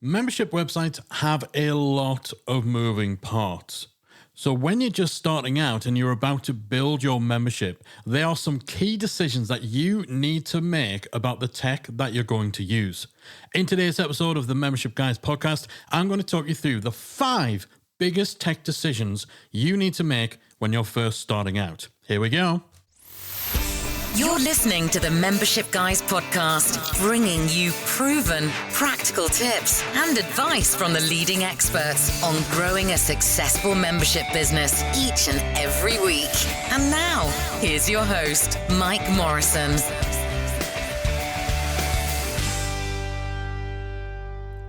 Membership websites have a lot of moving parts. So when you're just starting out and you're about to build your membership, there are some key decisions that you need to make about the tech that you're going to use. In today's episode of the Membership Guys podcast, I'm going to talk you through the 5 biggest tech decisions you need to make when you're first starting out. Here we go. You're listening to the Membership Guys podcast, bringing you proven, practical tips and advice from the leading experts on growing a successful membership business each and every week. And now, here's your host, Mike Morrison.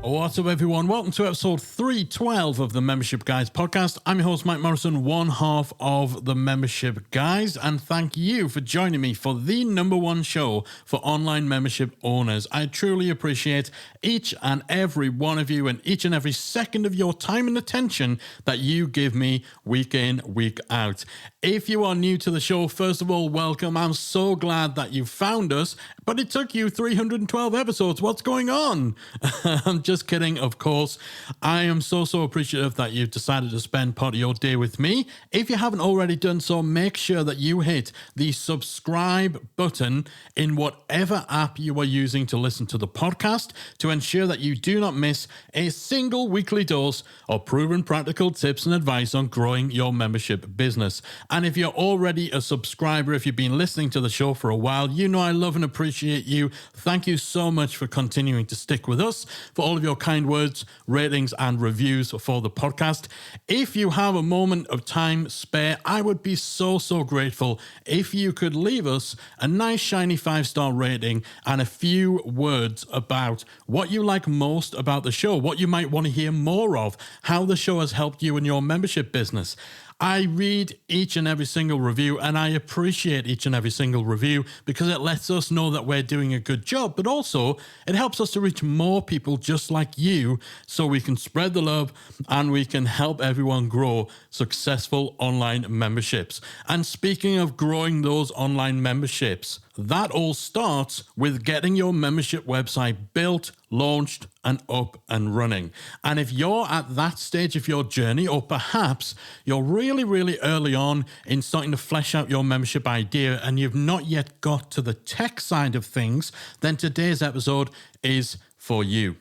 What's up, everyone? Welcome to episode 312 of the Membership Guys podcast. I'm your host, Mike Morrison, one half of the Membership Guys, and thank you for joining me for the #1 show for online membership owners. I truly appreciate each and every one of you and each and every second of your time and attention that you give me week in, week out. If you are new to the show, first of all, welcome. I'm so glad that you found us, but it took you 312 episodes. What's going on? I'm just kidding, of course. I am so appreciative that you've decided to spend part of your day with me. If you haven't already done so, make sure that you hit the subscribe button in whatever app you are using to listen to the podcast to ensure that you do not miss a single weekly dose of proven practical tips and advice on growing your membership business. And if you're already a subscriber, if you've been listening to the show for a while, you know I love and appreciate you. Thank you so much for continuing to stick with us, for all of your kind words, ratings, and reviews for the podcast. If you have a moment of time spare, I would be so grateful if you could leave us a nice shiny 5-star rating and a few words about what you like most about the show, what you might want to hear more of, how the show has helped you in your membership business. I read each and every single review, and I appreciate each and every single review because it lets us know that we're doing a good job, but also it helps us to reach more people just like you so we can spread the love and we can help everyone grow successful online memberships. And speaking of growing those online memberships, that all starts with getting your membership website built, launched, and up and running. And if you're at that stage of your journey, or perhaps you're really early on in starting to flesh out your membership idea and you've not yet got to the tech side of things, then today's episode is for you.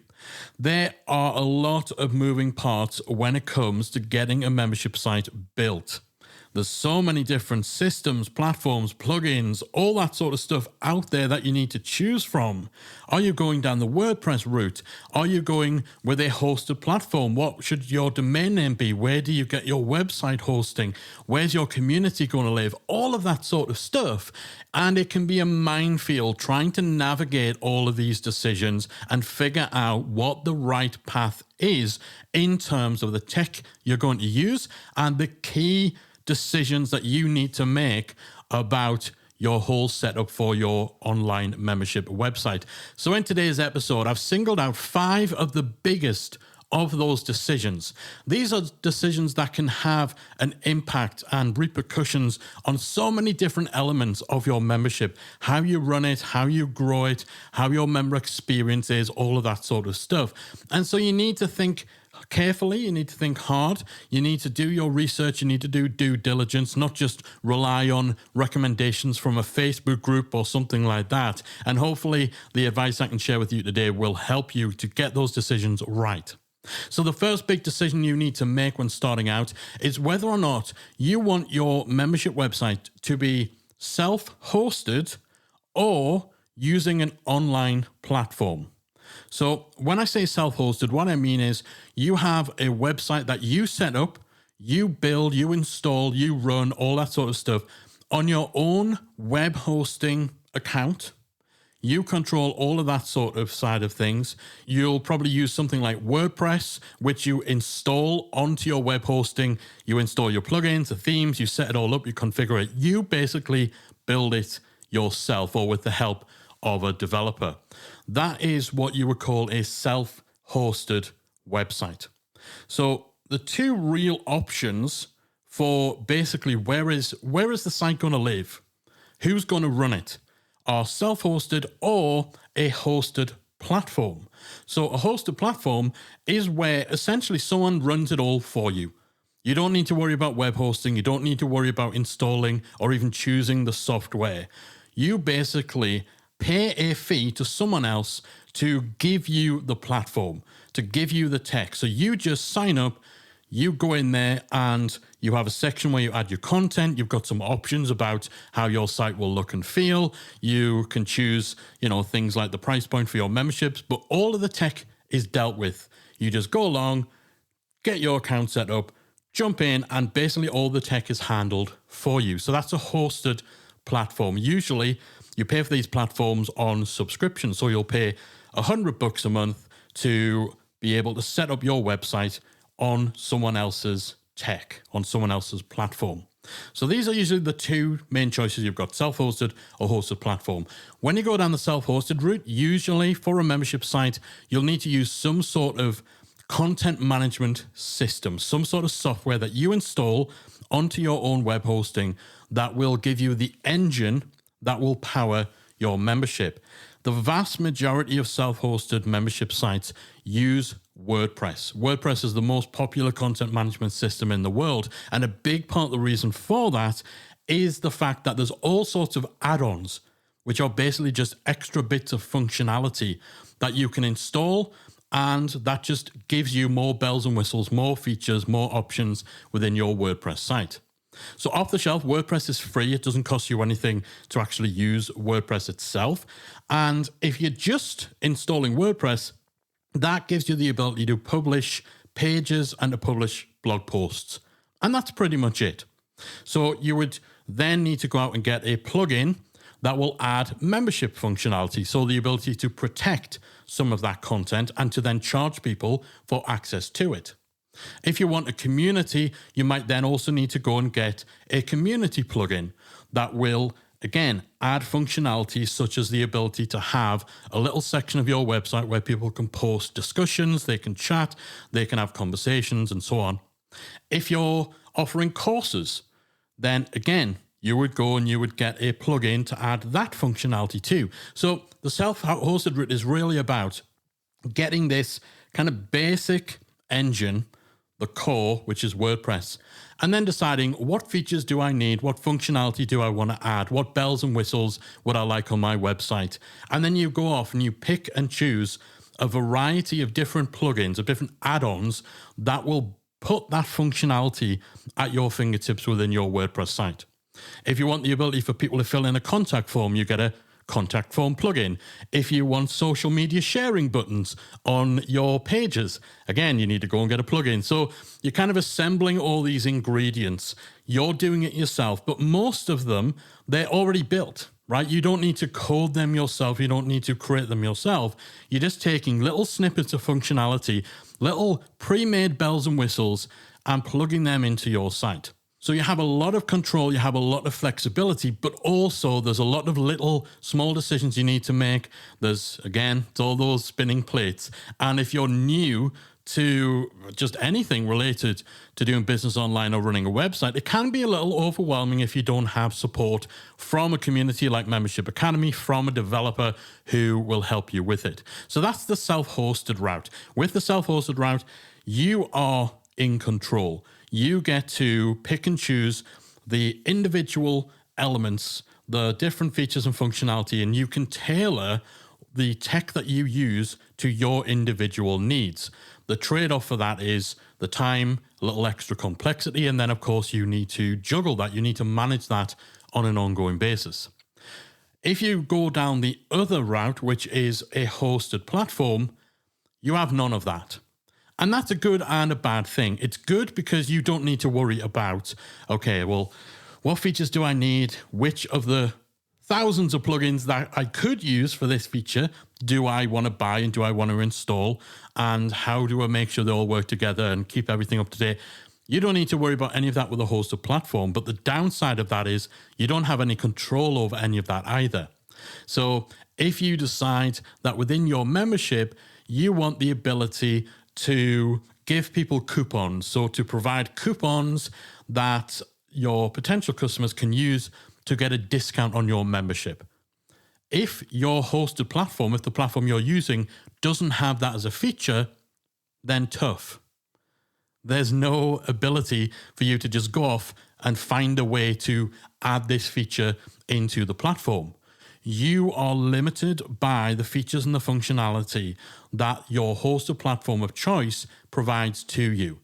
There are a lot of moving parts when it comes to getting a membership site built. There's so many different systems, platforms, plugins, all that sort of stuff out there that you need to choose from. Are you going down the WordPress route? Are you going with a hosted platform? What should your domain name be? Where do you get your website hosting? Where's your community going to live? All of that sort of stuff. And it can be a minefield trying to navigate all of these decisions and figure out what the right path is in terms of the tech you're going to use and the key decisions that you need to make about your whole setup for your online membership website. So in today's episode, I've singled out 5 of the biggest of those decisions. These are decisions that can have an impact and repercussions on so many different elements of your membership, how you run it, how you grow it, how your member experience is, all of that sort of stuff. And so you need to think carefully, you need to think hard, you need to do your research, you need to do due diligence, not just rely on recommendations from a Facebook group or something like that. And hopefully the advice I can share with you today will help you to get those decisions right. So the first big decision you need to make when starting out is whether or not you want your membership website to be self-hosted or using an online platform. So when I say self-hosted, what I mean is you have a website that you set up, you build, you install, you run, all that sort of stuff on your own web hosting account. You control all of that sort of side of things. You'll probably use something like WordPress, which you install onto your web hosting. You install your plugins, the themes, you set it all up, you configure it. You basically build it yourself or with the help of a developer. That is what you would call a self-hosted website. So the 2 real options for basically where is the site going to live, who's going to run it, are self-hosted or a hosted platform. So a hosted platform is where essentially someone runs it all for you. You don't need to worry about web hosting. You don't need to worry about installing or even choosing the software. You basically pay a fee to someone else to give you the platform, to give you the tech. So you just sign up, you go in there and you have a section where you add your content. You've got some options about how your site will look and feel. You can choose, things like the price point for your memberships, but all of the tech is dealt with. You just go along, get your account set up, jump in, and basically all the tech is handled for you. So that's a hosted platform. Usually you pay for these platforms on subscription. So you'll pay $100 a month to be able to set up your website on someone else's tech, on someone else's platform. So these are usually the two main choices. You've got self-hosted or hosted platform. When you go down the self-hosted route, usually for a membership site, you'll need to use some sort of content management system, some sort of software that you install onto your own web hosting that will give you the engine that will power your membership. The vast majority of self-hosted membership sites use WordPress. WordPress is the most popular content management system in the world. And a big part of the reason for that is the fact that there's all sorts of add-ons, which are basically just extra bits of functionality that you can install. And that just gives you more bells and whistles, more features, more options within your WordPress site. So off the shelf, WordPress is free. It doesn't cost you anything to actually use WordPress itself. And if you're just installing WordPress, that gives you the ability to publish pages and to publish blog posts. And that's pretty much it. So you would then need to go out and get a plugin that will add membership functionality. So the ability to protect some of that content and to then charge people for access to it. If you want a community, you might then also need to go and get a community plugin that will, again, add functionality such as the ability to have a little section of your website where people can post discussions, they can chat, they can have conversations, and so on. If you're offering courses, then again, you would go and you would get a plugin to add that functionality too. So the self-hosted route is really about getting this kind of basic engine, the core, which is WordPress, and then deciding what features do I need, what functionality do I want to add, what bells and whistles would I like on my website. And then you go off and you pick and choose a variety of different plugins, of different add-ons that will put that functionality at your fingertips within your WordPress site. If you want the ability for people to fill in a contact form, you get a contact form plugin. If you want social media sharing buttons on your pages, again, you need to go and get a plugin. So you're kind of assembling all these ingredients. You're doing it yourself, but most of them, they're already built, right? You don't need to code them yourself. You don't need to create them yourself. You're just taking little snippets of functionality, little pre-made bells and whistles, and plugging them into your site. So you have a lot of control, you have a lot of flexibility, but also there's a lot of little small decisions you need to make. There's, again, it's all those spinning plates. And if you're new to just anything related to doing business online or running a website, it can be a little overwhelming if you don't have support from a community like Membership Academy, from a developer who will help you with it. So that's the self-hosted route. With the self-hosted route, you are in control. You get to pick and choose the individual elements, the different features and functionality, and you can tailor the tech that you use to your individual needs. The trade-off for that is the time, a little extra complexity, and then, of course, you need to juggle that. You need to manage that on an ongoing basis. If you go down the other route, which is a hosted platform, you have none of that. And that's a good and a bad thing. It's good because you don't need to worry about, okay, well, what features do I need? Which of the thousands of plugins that I could use for this feature do I want to buy and do I want to install? And how do I make sure they all work together and keep everything up to date? You don't need to worry about any of that with a hosted platform. But the downside of that is you don't have any control over any of that either. So if you decide that within your membership, you want the ability to give people coupons, so to provide coupons that your potential customers can use to get a discount on your membership. If your hosted platform, if the platform you're using doesn't have that as a feature, then tough. There's no ability for you to just go off and find a way to add this feature into the platform. You are limited by the features and the functionality that your hosted platform of choice provides to you.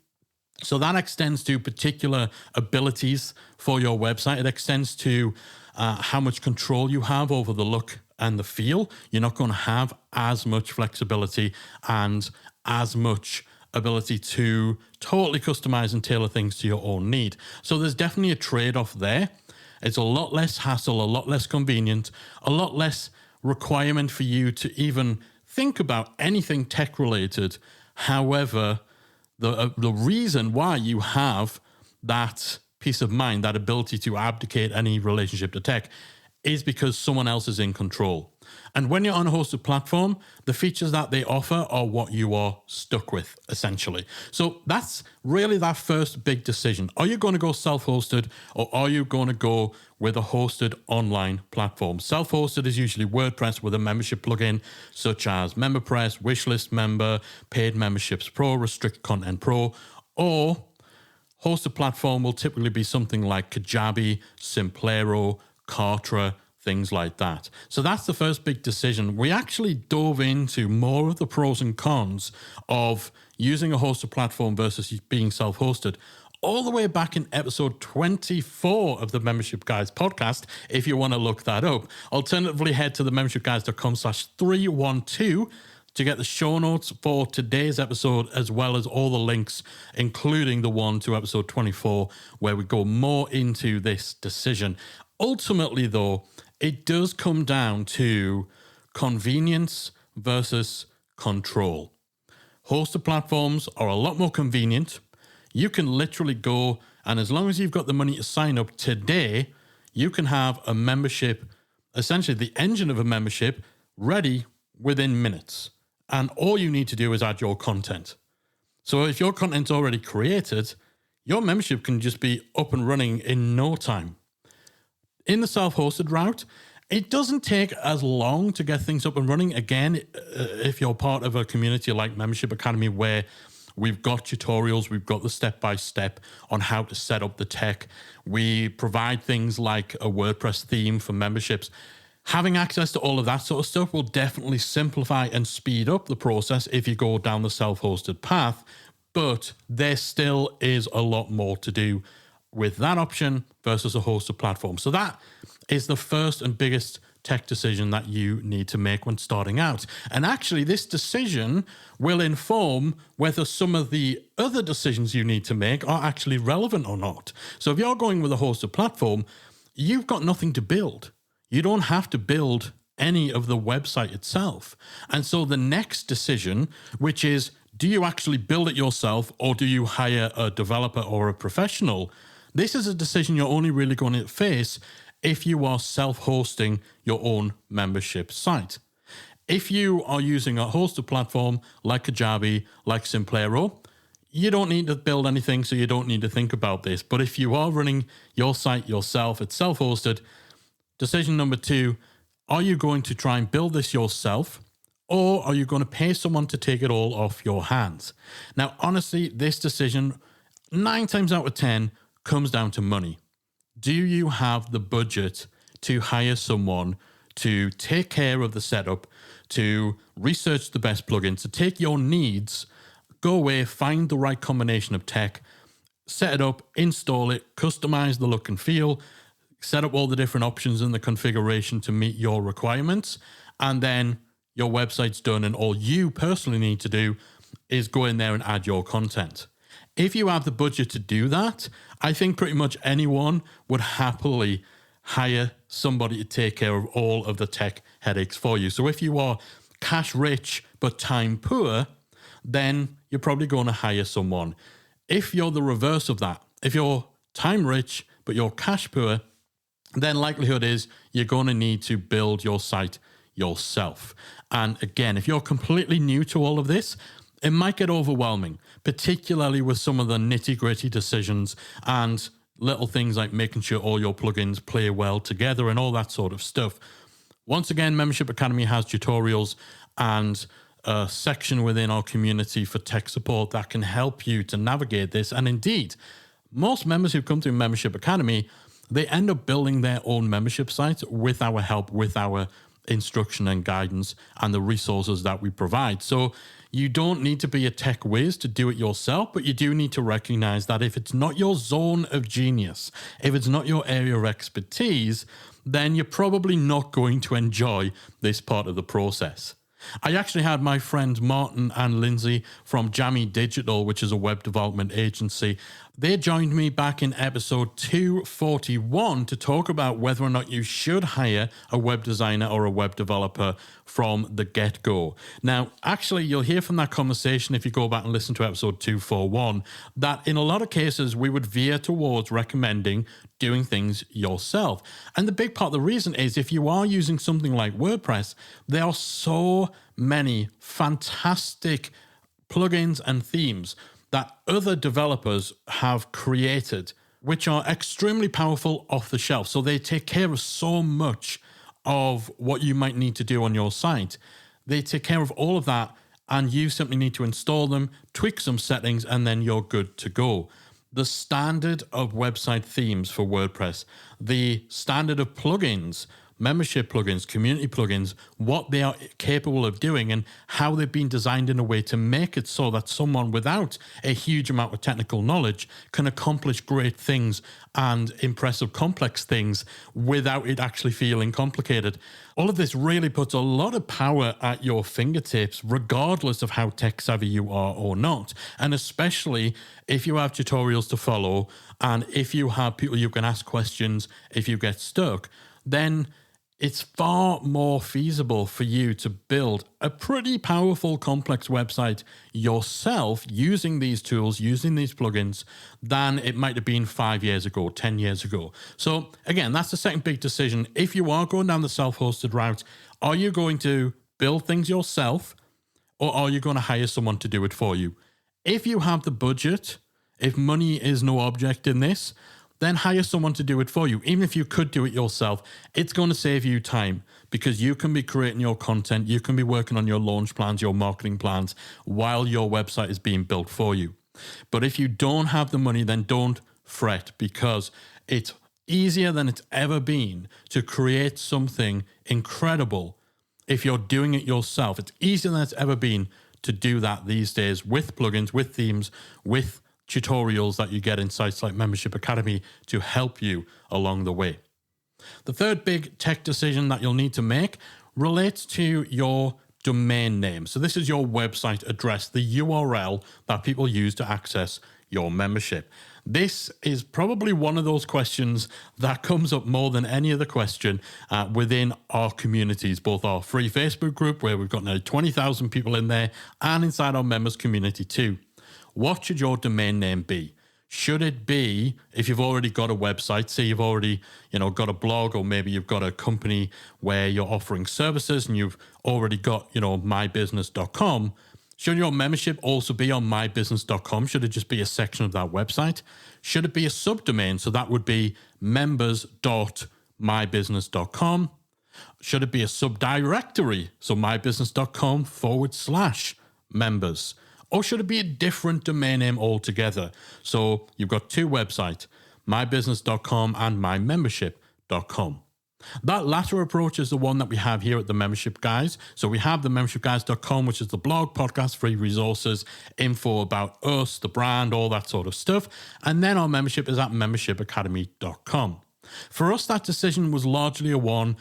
So that extends to particular abilities for your website. It extends to how much control you have over the look and the feel. You're not going to have as much flexibility and as much ability to totally customize and tailor things to your own need. So there's definitely a trade-off there. It's a lot less hassle, a lot less convenient, a lot less requirement for you to even think about anything tech-related. However, the reason why you have that peace of mind, that ability to abdicate any relationship to tech, is because someone else is in control. And when you're on a hosted platform, the features that they offer are what you are stuck with, essentially. So that's really that first big decision. Are you going to go self-hosted, or are you going to go with a hosted online platform? Self-hosted is usually WordPress with a membership plugin, such as MemberPress, Wishlist Member, Paid Memberships Pro, Restrict Content Pro, or hosted platform will typically be something like Kajabi, Simplero, Kartra, things like that. So that's the first big decision. We actually dove into more of the pros and cons of using a hosted platform versus being self-hosted all the way back in episode 24 of the Membership Guys podcast, if you want to look that up. Alternatively, head to the membershipguys.com/312 to get the show notes for today's episode, as well as all the links, including the one to episode 24, where we go more into this decision. Ultimately, though, it does come down to convenience versus control. Hosted platforms are a lot more convenient. You can literally go, and as long as you've got the money to sign up today, you can have a membership, essentially the engine of a membership, ready within minutes. And all you need to do is add your content. So if your content's already created, your membership can just be up and running in no time. In the self-hosted route, it doesn't take as long to get things up and running. Again, if you're part of a community like Membership Academy, where we've got tutorials, we've got the step-by-step on how to set up the tech. We provide things like a WordPress theme for memberships. Having access to all of that sort of stuff will definitely simplify and speed up the process if you go down the self-hosted path, but there still is a lot more to do with that option versus a hosted platform. So that is the first and biggest tech decision that you need to make when starting out. And actually, this decision will inform whether some of the other decisions you need to make are actually relevant or not. So if you're going with a hosted platform, you've got nothing to build. You don't have to build any of the website itself. And so the next decision, which is, do you actually build it yourself, or do you hire a developer or a professional? This is a decision you're only really going to face if you are self-hosting your own membership site. If you are using a hosted platform like Kajabi, like Simplero, you don't need to build anything, so you don't need to think about this. But if you are running your site yourself, it's self-hosted, decision number 2, are you going to try and build this yourself, or are you going to pay someone to take it all off your hands? Now, honestly, this decision, 9 times out of 10, comes down to money. Do you have the budget to hire someone to take care of the setup, to research the best plugins, to take your needs, go away, find the right combination of tech, set it up, install it, customize the look and feel, set up all the different options in the configuration to meet your requirements, and then your website's done, and all you personally need to do is go in there and add your content. If you have the budget to do that, I think pretty much anyone would happily hire somebody to take care of all of the tech headaches for you. So if you are cash rich but time poor, then you're probably going to hire someone. If you're the reverse of that, if you're time rich but you're cash poor, then likelihood is you're going to need to build your site yourself. And again, if you're completely new to all of this, it might get overwhelming, particularly with some of the nitty-gritty decisions and little things like making sure all your plugins play well together and all that sort of stuff. Once again, Membership Academy has tutorials and a section within our community for tech support that can help you to navigate this. And indeed, most members who come through Membership Academy, they end up building their own membership site with our help, with our instruction and guidance and the resources that we provide. So you don't need to be a tech whiz to do it yourself, but you do need to recognize that if it's not your zone of genius, if it's not your area of expertise, then you're probably not going to enjoy this part of the process. I actually had my friends Martin and Lindsay from Jammy Digital, which is a web development agency. They joined me back in episode 241 to talk about whether or not you should hire a web designer or a web developer from the get-go. Now, actually, you'll hear from that conversation if you go back and listen to episode 241, that in a lot of cases, we would veer towards recommending doing things yourself. And the big part of the reason is if you are using something like WordPress, there are so many fantastic plugins and themes that other developers have created, which are extremely powerful off the shelf. So they take care of so much of what you might need to do on your site. They take care of all of that, and you simply need to install them, tweak some settings, and then you're good to go. The standard of website themes for WordPress, the standard of plugins, membership plugins, community plugins, what they are capable of doing and how they've been designed in a way to make it so that someone without a huge amount of technical knowledge can accomplish great things and impressive complex things without it actually feeling complicated. All of this really puts a lot of power at your fingertips, regardless of how tech savvy you are or not. And especially if you have tutorials to follow and if you have people you can ask questions if you get stuck, then it's far more feasible for you to build a pretty powerful, complex website yourself using these tools, using these plugins, than it might have been 5 years ago, 10 years ago. So again, that's the second big decision. If you are going down the self-hosted route, are you going to build things yourself or are you going to hire someone to do it for you? If you have the budget, if money is no object in this, then hire someone to do it for you. Even if you could do it yourself, it's going to save you time because you can be creating your content, you can be working on your launch plans, your marketing plans, while your website is being built for you. But if you don't have the money, then don't fret because it's easier than it's ever been to create something incredible if you're doing it yourself. It's easier than it's ever been to do that these days with plugins, with themes, with tutorials that you get in sites like Membership Academy to help you along the way. The third big tech decision that you'll need to make relates to your domain name. So this is your website address, the URL that people use to access your membership. This is probably one of those questions that comes up more than any other question within our communities, both our free Facebook group, where we've got now 20,000 people in there, and inside our members community too. What should your domain name be? Should it be, if you've already got a website, say you've already, got a blog, or maybe you've got a company where you're offering services and you've already got, mybusiness.com, should your membership also be on mybusiness.com? Should it just be a section of that website? Should it be a subdomain? So that would be members.mybusiness.com. Should it be a subdirectory? So mybusiness.com/members. Or should it be a different domain name altogether? So you've got two websites, mybusiness.com and mymembership.com. That latter approach is the one that we have here at the Membership Guys. So we have the membershipguys.com, which is the blog, podcast, free resources, info about us, the brand, all that sort of stuff. And then our membership is at membershipacademy.com. For us, that decision was largely a one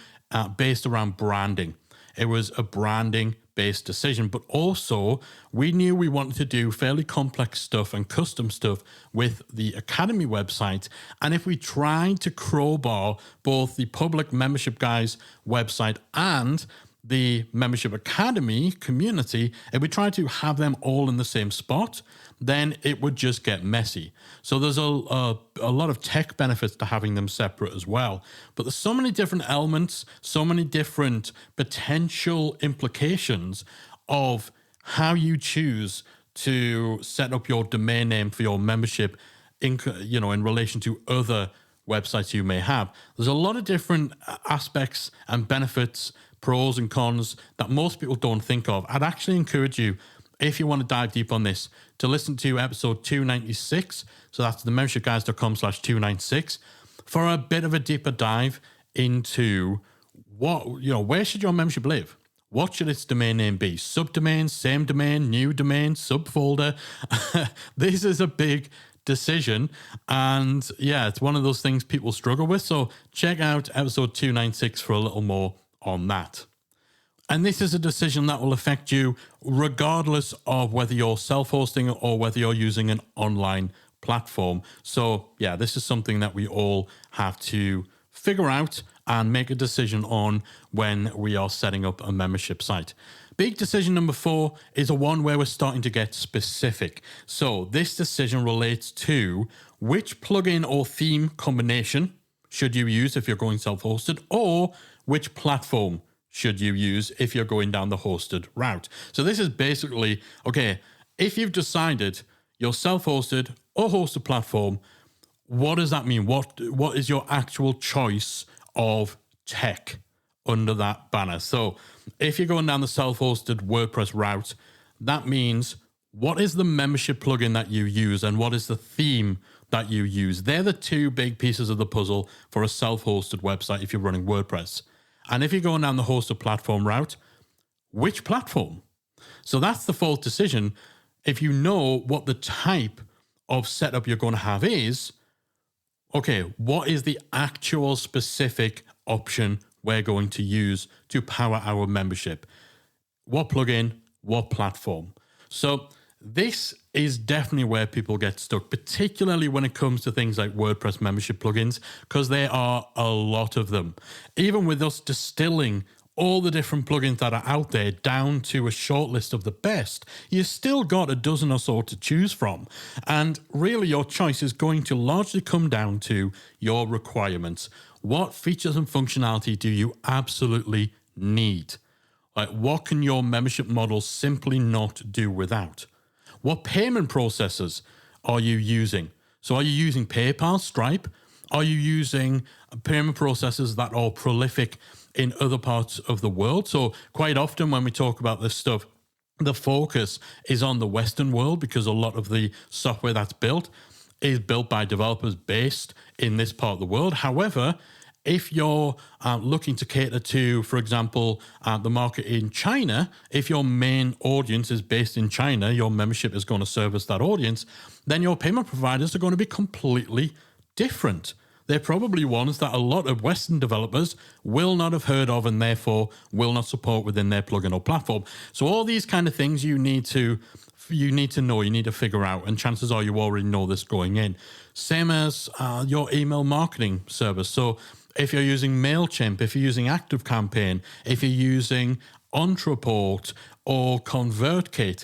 based around branding. It was a branding-based decision, but also we knew we wanted to do fairly complex stuff and custom stuff with the Academy website. And if we tried to crowbar both the public Membership Guys website and the Membership Academy community, if we tried to have them all in the same spot, then it would just get messy. So there's a lot of tech benefits to having them separate as well. But there's so many different elements, so many different potential implications of how you choose to set up your domain name for your membership in relation to other websites you may have. There's a lot of different aspects and benefits, pros and cons that most people don't think of. I'd actually encourage you, if you want to dive deep on this, to listen to episode 296. So that's themembershipguys.com/296 for a bit of a deeper dive into where should your membership live? What should its domain name be? Subdomain, same domain, new domain, subfolder? This is a big decision. And yeah, it's one of those things people struggle with. So check out episode 296 for a little more on that. And this is a decision that will affect you regardless of whether you're self-hosting or whether you're using an online platform. So yeah, this is something that we all have to figure out and make a decision on when we are setting up a membership site. Big decision number 4 is a one where we're starting to get specific. So this decision relates to which plugin or theme combination should you use if you're going self-hosted, or which platform should you use if you're going down the hosted route. So this is basically, okay, if you've decided you're self-hosted or hosted platform, what does that mean? What is your actual choice of tech under that banner? So if you're going down the self-hosted WordPress route, that means what is the membership plugin that you use and what is the theme that you use? They're the two big pieces of the puzzle for a self-hosted website if you're running WordPress. And if you're going down the hosted platform route, which platform? So that's the fourth decision. If you know what the type of setup you're going to have is, okay, what is the actual specific option we're going to use to power our membership? What plugin, what platform? So this is definitely where people get stuck, particularly when it comes to things like WordPress membership plugins, because there are a lot of them. Even with us distilling all the different plugins that are out there down to a short list of the best, you still got a dozen or so to choose from. And really your choice is going to largely come down to your requirements. What features and functionality do you absolutely need? Like, what can your membership model simply not do without? What payment processors are you using? So are you using PayPal, Stripe? Are you using payment processors that are prolific in other parts of the world? So quite often when we talk about this stuff, the focus is on the Western world because a lot of the software that's built is built by developers based in this part of the world. However, if you're looking to cater to, for example, the market in China, if your main audience is based in China, your membership is going to service that audience, then your payment providers are going to be completely different. They're probably ones that a lot of Western developers will not have heard of and therefore will not support within their plugin or platform. So all these kind of things you need to know, you need to figure out, and chances are you already know this going in. Same as your email marketing service. So if you're using MailChimp, if you're using ActiveCampaign, if you're using Ontraport or ConvertKit,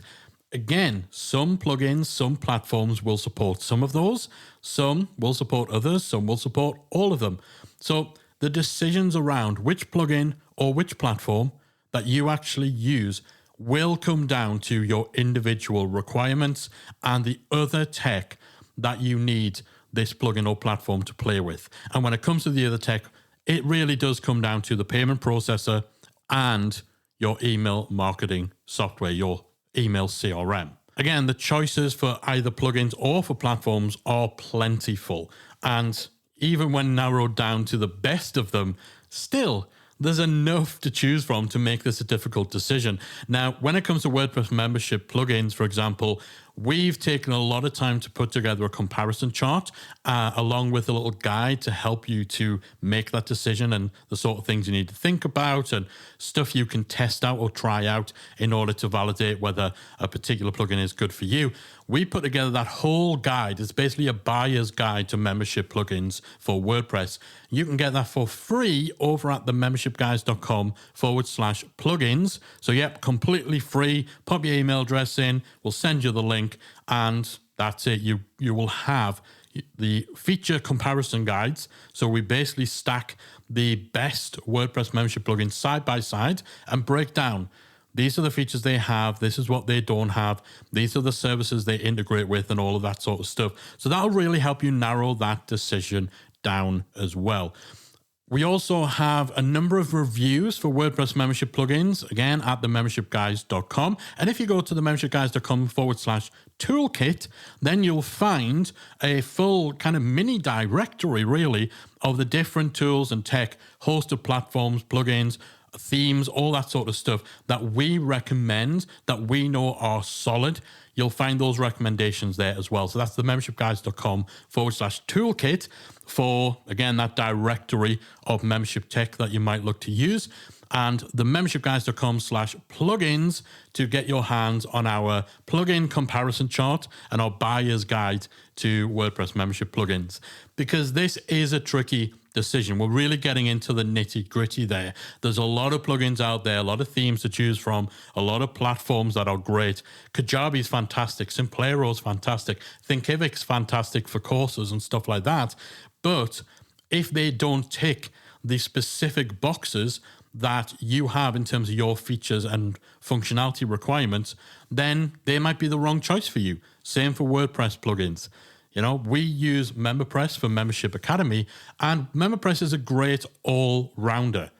again, some plugins, some platforms will support some of those, some will support others, some will support all of them. So the decisions around which plugin or which platform that you actually use will come down to your individual requirements and the other tech that you need this plugin or platform to play with. And when it comes to the other tech, it really does come down to the payment processor and your email marketing software, your email CRM. Again, the choices for either plugins or for platforms are plentiful. And even when narrowed down to the best of them, still, there's enough to choose from to make this a difficult decision. Now, when it comes to WordPress membership plugins, for example, we've taken a lot of time to put together a comparison chart along with a little guide to help you to make that decision and the sort of things you need to think about and stuff you can test out or try out in order to validate whether a particular plugin is good for you. We put together that whole guide. It's basically a buyer's guide to membership plugins for WordPress. You can get that for free over at themembershipguys.com/plugins. So yep, completely free. Pop your email address in. We'll send you the link and that's it. You will have the feature comparison guides. So we basically stack the best WordPress membership plugins side by side and break down. These are the features they have. This is what they don't have. These are the services they integrate with and all of that sort of stuff. So that'll really help you narrow that decision down as well. We also have a number of reviews for WordPress membership plugins, again, at themembershipguys.com. And if you go to themembershipguys.com/toolkit, then you'll find a full kind of mini directory, really, of the different tools and tech, hosted platforms, plugins, themes, all that sort of stuff that we recommend, that we know are solid. You'll find those recommendations there as well. So that's the membershipguys.com/toolkit for, again, that directory of membership tech that you might look to use. And the membershipguys.com/plugins to get your hands on our plugin comparison chart and our buyer's guide to WordPress membership plugins. Because this is a tricky decision. We're really getting into the nitty gritty there. There's a lot of plugins out there, a lot of themes to choose from, a lot of platforms that are great. Kajabi's fantastic, Simplero's fantastic, Thinkific's fantastic for courses and stuff like that. But if they don't tick the specific boxes that you have in terms of your features and functionality requirements, then they might be the wrong choice for you. Same for WordPress plugins. You know, we use MemberPress for Membership Academy, and MemberPress is a great all-rounder.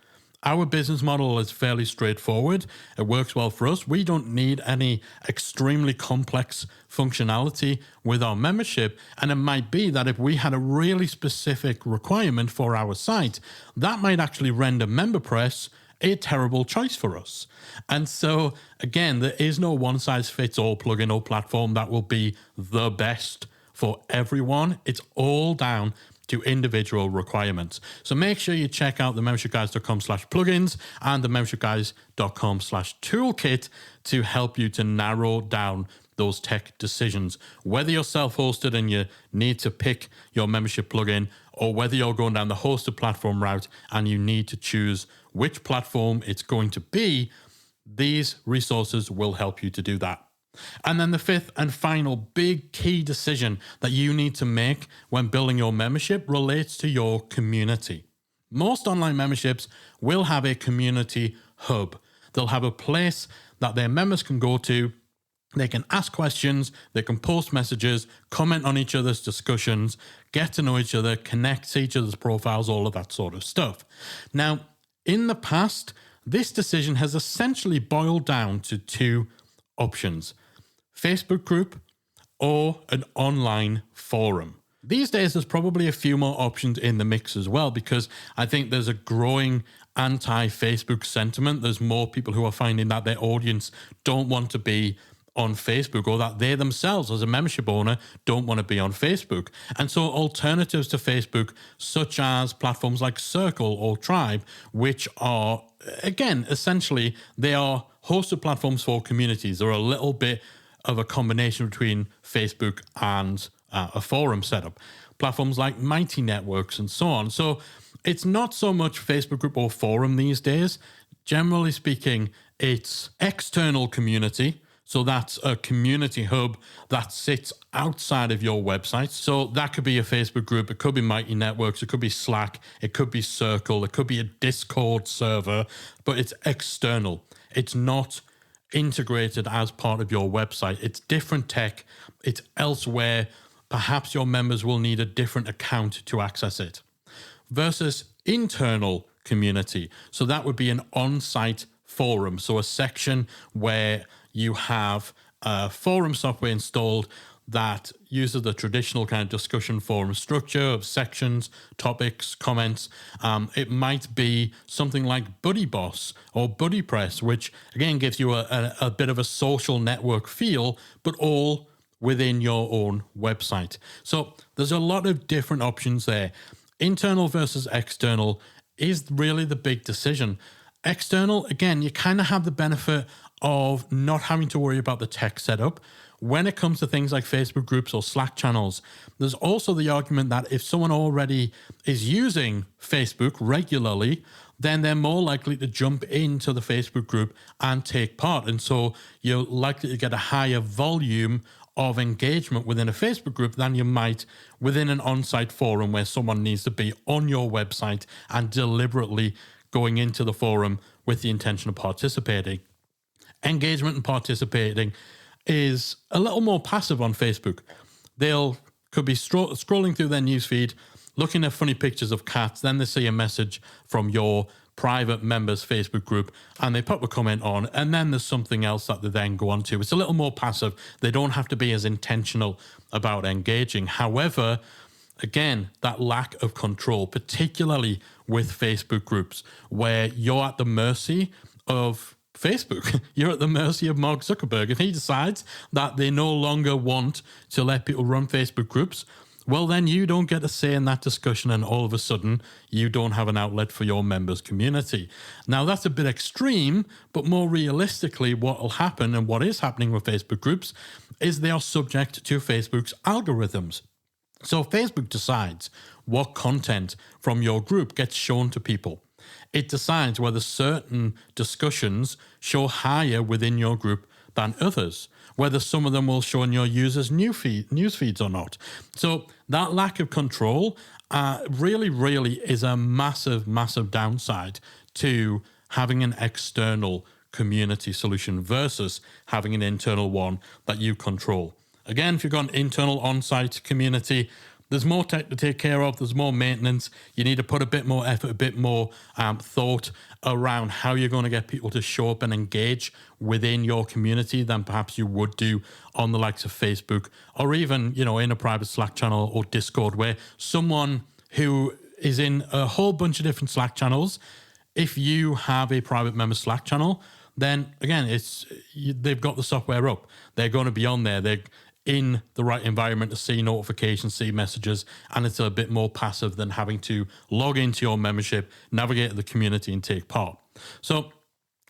Our business model is fairly straightforward. It works well for us. We don't need any extremely complex functionality with our membership. And it might be that if we had a really specific requirement for our site, that might actually render MemberPress a terrible choice for us. And so, again, there is no one-size-fits-all plugin or platform that will be the best for everyone. It's all down to individual requirements. So make sure you check out the membershipguys.com/plugins and the membershipguys.com/toolkit to help you to narrow down those tech decisions. Whether you're self-hosted and you need to pick your membership plugin, or whether you're going down the hosted platform route and you need to choose which platform it's going to be, these resources will help you to do that. And then the fifth and final big key decision that you need to make when building your membership relates to your community. Most online memberships will have a community hub. They'll have a place that their members can go to. They can ask questions, they can post messages, comment on each other's discussions, get to know each other, connect to each other's profiles, all of that sort of stuff. Now, in the past, this decision has essentially boiled down to two options: Facebook group or an online forum. These days, there's probably a few more options in the mix as well, because I think there's a growing anti-Facebook sentiment. There's more people who are finding that their audience don't want to be on Facebook, or that they themselves as a membership owner don't want to be on Facebook. And so alternatives to Facebook, such as platforms like Circle or Tribe, which are, again, essentially, they are hosted platforms for communities. They're a little bit of a combination between Facebook and a forum setup. Platforms like Mighty Networks and so on. So it's not so much Facebook group or forum these days. Generally speaking, it's external community. So that's a community hub that sits outside of your website. So that could be a Facebook group, it could be Mighty Networks, it could be Slack, it could be Circle, it could be a Discord server, but it's external. It's not integrated as part of your website. It's different tech, it's elsewhere. Perhaps your members will need a different account to access it. Versus internal community. So that would be an on-site forum. So a section where you have forum software installed that uses the traditional kind of discussion forum structure of sections, topics, comments. It might be something like BuddyBoss or BuddyPress, which again gives you a bit of a social network feel, but all within your own website. So there's a lot of different options there. Internal versus external is really the big decision. External, again, you kind of have the benefit of not having to worry about the tech setup. When it comes to things like Facebook groups or Slack channels, there's also the argument that if someone already is using Facebook regularly, then they're more likely to jump into the Facebook group and take part. And so you're likely to get a higher volume of engagement within a Facebook group than you might within an on-site forum where someone needs to be on your website and deliberately going into the forum with the intention of participating. Engagement and participating is a little more passive on Facebook. They'll could be scrolling through their newsfeed, looking at funny pictures of cats, then they see a message from your private members Facebook group and they put a comment on, and then there's something else that they then go on to. It's a little more passive. They don't have to be as intentional about engaging. However, again, that lack of control, particularly with Facebook groups, where you're at the mercy of Facebook. You're at the mercy of Mark Zuckerberg. If he decides that they no longer want to let people run Facebook groups, well, then you don't get a say in that discussion, and all of a sudden you don't have an outlet for your members' community. Now, that's a bit extreme, but more realistically, what will happen and what is happening with Facebook groups is they are subject to Facebook's algorithms. So Facebook decides what content from your group gets shown to people. It decides whether certain discussions show higher within your group than others, whether some of them will show in your users' news feeds or not. So that lack of control really is a massive downside to having an external community solution versus having an internal one that you control. Again, if you've got an internal on-site community, there's more tech to take care of. There's more maintenance. You need to put a bit more effort, a bit more thought around how you're going to get people to show up and engage within your community than perhaps you would do on the likes of Facebook, or even, in a private Slack channel or Discord, where someone who is in a whole bunch of different Slack channels, if you have a private member Slack channel, then again, they've got the software up. They're going to be on there. They're in the right environment to see notifications, see messages, and it's a bit more passive than having to log into your membership, navigate the community, and take part. So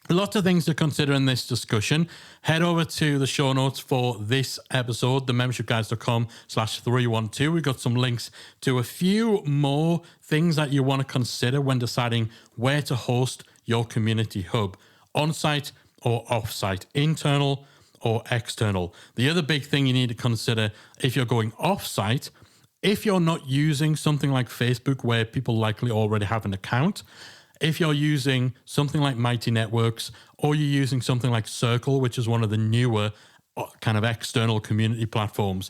lots of things to consider in this discussion. Head over to the show notes for this episode, themembershipguys.com/312. We've got some links to a few more things that you want to consider when deciding where to host your community hub, on-site or off-site, internal or external. The other big thing you need to consider if you're going off-site, if you're not using something like Facebook where people likely already have an account, if you're using something like Mighty Networks, or you're using something like Circle, which is one of the newer kind of external community platforms,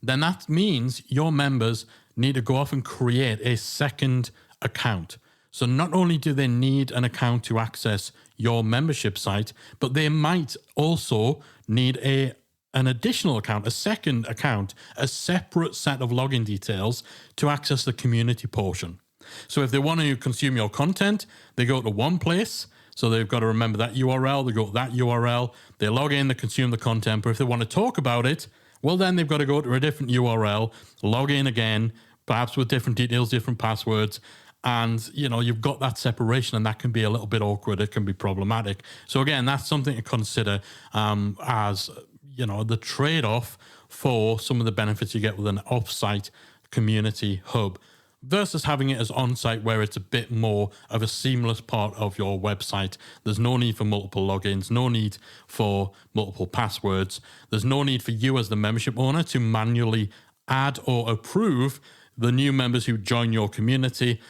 then that means your members need to go off and create a second account. So not only do they need an account to access your membership site, but they might also need an additional account, a second account, a separate set of login details to access the community portion. So if they want to consume your content, they go to one place. So they've got to remember that URL. They go to that URL. They log in, they consume the content. But if they want to talk about it, well, then they've got to go to a different URL, log in again, perhaps with different details, different passwords. And, you've got that separation, and that can be a little bit awkward. It can be problematic. So again, that's something to consider as, the trade-off for some of the benefits you get with an off-site community hub versus having it as on-site, where it's a bit more of a seamless part of your website. There's no need for multiple logins, no need for multiple passwords. There's no need for you as the membership owner to manually add or approve the new members who join your community,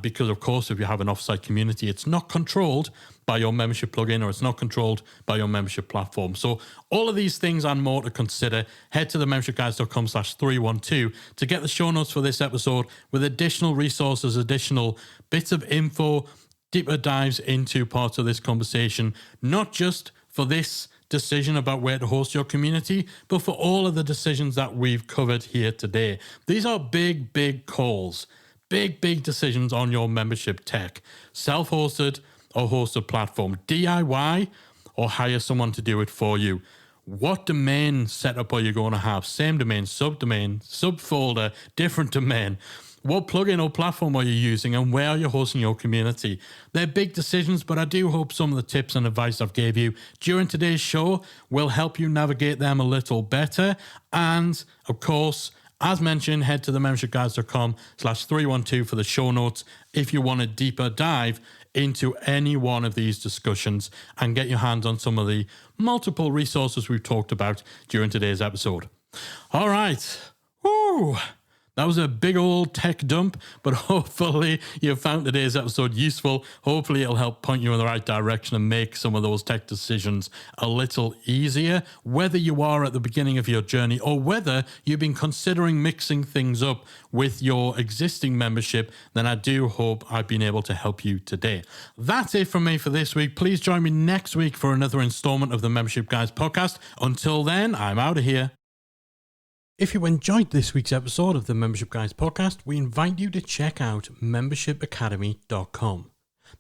because of course, if you have an offsite community, it's not controlled by your membership plugin, or it's not controlled by your membership platform. So all of these things and more to consider. Head to themembershipguys.com/312 to get the show notes for this episode with additional resources, additional bits of info, deeper dives into parts of this conversation, not just for this decision about where to host your community, but for all of the decisions that we've covered here today. These are big calls, big decisions on your membership tech. Self-hosted or hosted platform, DIY or hire someone to do it for you. What domain setup are you going to have? Same domain, subdomain, subfolder, different domain. What plugin or platform are you using, and where are you hosting your community? They're big decisions, but I do hope some of the tips and advice I've gave you during today's show will help you navigate them a little better. And of course, as mentioned, head to themembershipguys.com/312 for the show notes if you want a deeper dive into any one of these discussions and get your hands on some of the multiple resources we've talked about during today's episode. All right. Woo! That was a big old tech dump, but hopefully you found today's episode useful. Hopefully it'll help point you in the right direction and make some of those tech decisions a little easier, whether you are at the beginning of your journey or whether you've been considering mixing things up with your existing membership. Then I do hope I've been able to help you today. That's it from me for this week. Please join me next week for another installment of the Membership Guys podcast. Until then, I'm out of here. If you enjoyed this week's episode of the Membership Guys podcast, we invite you to check out membershipacademy.com.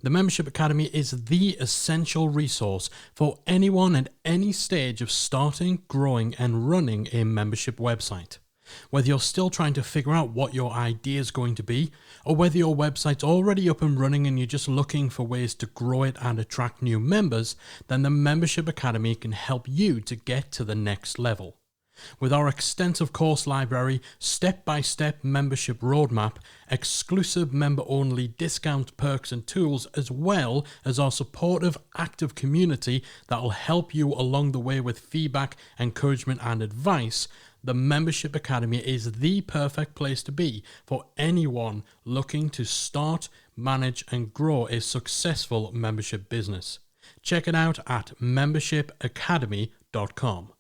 The Membership Academy is the essential resource for anyone at any stage of starting, growing, and running a membership website. Whether you're still trying to figure out what your idea is going to be, or whether your website's already up and running and you're just looking for ways to grow it and attract new members, then the Membership Academy can help you to get to the next level. With our extensive course library, step-by-step membership roadmap, exclusive member-only discount perks and tools, as well as our supportive, active community that will help you along the way with feedback, encouragement and advice, the Membership Academy is the perfect place to be for anyone looking to start, manage and grow a successful membership business. Check it out at membershipacademy.com.